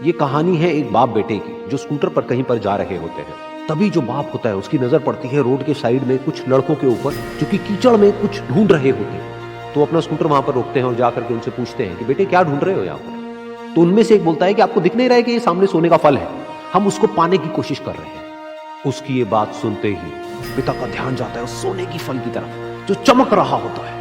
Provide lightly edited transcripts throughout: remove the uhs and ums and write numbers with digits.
ये कहानी है एक बाप बेटे की जो स्कूटर पर कहीं पर जा रहे होते हैं। तभी जो बाप होता है उसकी नजर पड़ती है रोड के साइड में कुछ लड़कों के ऊपर जो कि कीचड़ में कुछ ढूंढ रहे होते हैं। तो अपना स्कूटर वहां पर रोकते हैं और जाकर के उनसे पूछते हैं कि बेटे क्या ढूंढ रहे हो यहाँ पर। तो उनमें से एक बोलता है कि आपको दिख नहीं रहा है कि ये सामने सोने का फल है, हम उसको पाने की कोशिश कर रहे हैं। उसकी ये बात सुनते ही पिता का ध्यान जाता है उस सोने की फल की तरफ जो चमक रहा होता है।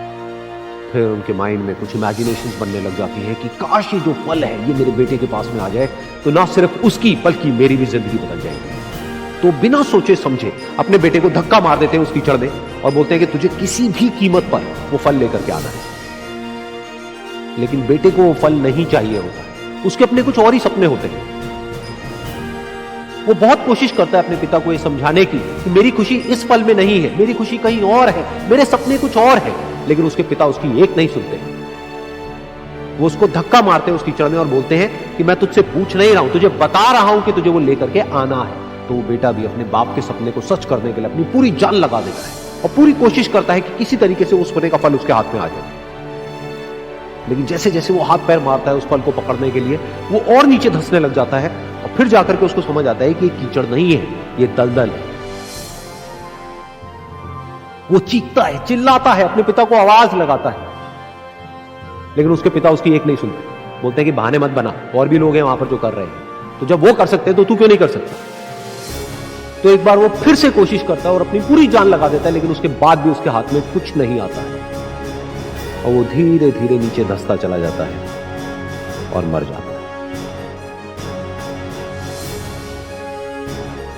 फिर उनके माइंड में कुछ इमेजिनेशंस बनने लग जाती हैं कि काश ये जो फल है ये मेरे बेटे के पास में आ जाए तो ना सिर्फ उसकी बल्कि मेरी भी जिंदगी बदल जाएगी। तो बिना सोचे समझे अपने बेटे को धक्का मार देते हैं उस कीचड़ में और बोलते हैं कि तुझे किसी भी कीमत पर वो फल लेकर के आना है। लेकिन बेटे को वो फल नहीं चाहिए होता है, उसके अपने कुछ और ही सपने होते हैं। वो बहुत कोशिश करता है अपने पिता को ये समझाने की कि मेरी खुशी इस फल में नहीं है, मेरी खुशी कहीं और है, मेरे सपने कुछ और है। लेकिन उसके पिता उसकी एक नहीं सुनते। वो उसको धक्का मारते हैं उस कीचड़ में और बोलते हैं कि मैं तुझसे पूछ नहीं रहा हूं, तुझे बता रहा हूं कि तुझे वो लेकर के आना है। तो वो बेटा भी अपने बाप के सपने को सच करने के लिए अपनी पूरी जान लगा देता है और पूरी कोशिश करता है कि किसी तरीके से उस सोने का फल उसके हाथ में आ जाए। लेकिन जैसे जैसे वो हाथ पैर मारता है उस फल को पकड़ने के लिए वो और नीचे धंसने लग जाता है और फिर जाकर के उसको समझ आता है कि ये कीचड़ नहीं है, ये दलदल है। वो चीखता है, चिल्लाता है, अपने पिता को आवाज लगाता है, लेकिन उसके पिता उसकी एक नहीं सुनते। बोलते हैं कि बहाने मत बना, और भी लोग हैं वहां पर जो कर रहे हैं, तो जब वो कर सकते हैं तो तू क्यों नहीं कर सकता। तो एक बार वो फिर से कोशिश करता है और अपनी पूरी जान लगा देता है, लेकिन उसके बाद भी उसके हाथ में कुछ नहीं आता है और वो धीरे धीरे नीचे धंसता चला जाता है और मर जाता है।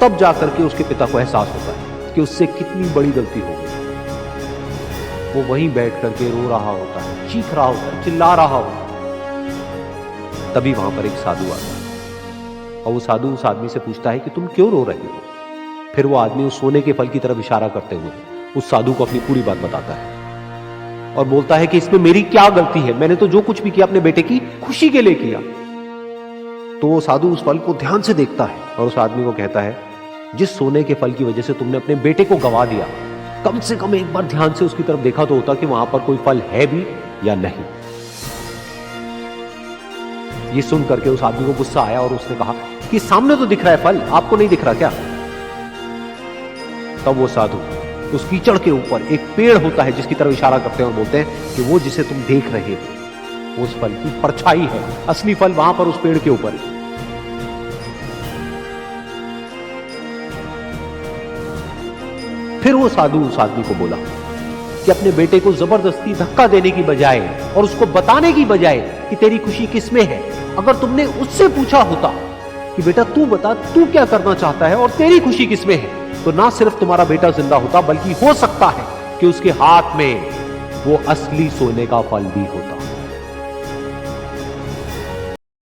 तब जाकर के उसके पिता को एहसास होता है कि उससे कितनी बड़ी गलती हो गई। वो वहीं बैठ करके रो रहा होता है, चीख रहा होता है, चिल्ला रहा होता है। तभी वहां पर एक साधु आता है और वो साधु उस आदमी से पूछता है कि तुम क्यों रो रहे हो। फिर वो आदमी उस सोने के फल की तरफ इशारा करते हुए उस साधु को अपनी पूरी बात बताता है और बोलता है कि इसमें मेरी क्या गलती है, मैंने तो जो कुछ भी किया अपने बेटे की खुशी के लिए किया। तो वो साधु उस फल को ध्यान से देखता है और उस आदमी को कहता है, जिस सोने के फल की वजह से तुमने अपने बेटे को गवा दिया, कम से कम एक बार ध्यान से उसकी तरफ देखा तो होता कि वहां पर कोई फल है भी या नहीं। ये सुन करके उस आदमी को गुस्सा आया और उसने कहा कि सामने तो दिख रहा है फल, आपको नहीं दिख रहा क्या। तब वो साधु उस कीचड़ के ऊपर एक पेड़ होता है जिसकी तरफ इशारा करते हैं और बोलते हैं कि वो जिसे तुम देख रहे हो उस फल की परछाई है, असली फल वहां पर उस पेड़ के ऊपर है। फिर वो साधु उस आदमी को बोला कि अपने बेटे को जबरदस्ती धक्का देने की बजाय और उसको बताने की बजाय कि तेरी खुशी किसमें है, अगर तुमने उससे पूछा होता कि बेटा तू बता तू क्या करना चाहता है और तेरी खुशी किसमें है, तो ना सिर्फ तुम्हारा बेटा जिंदा होता बल्कि हो सकता है कि उसके हाथ में वो असली सोने का फल भी होता।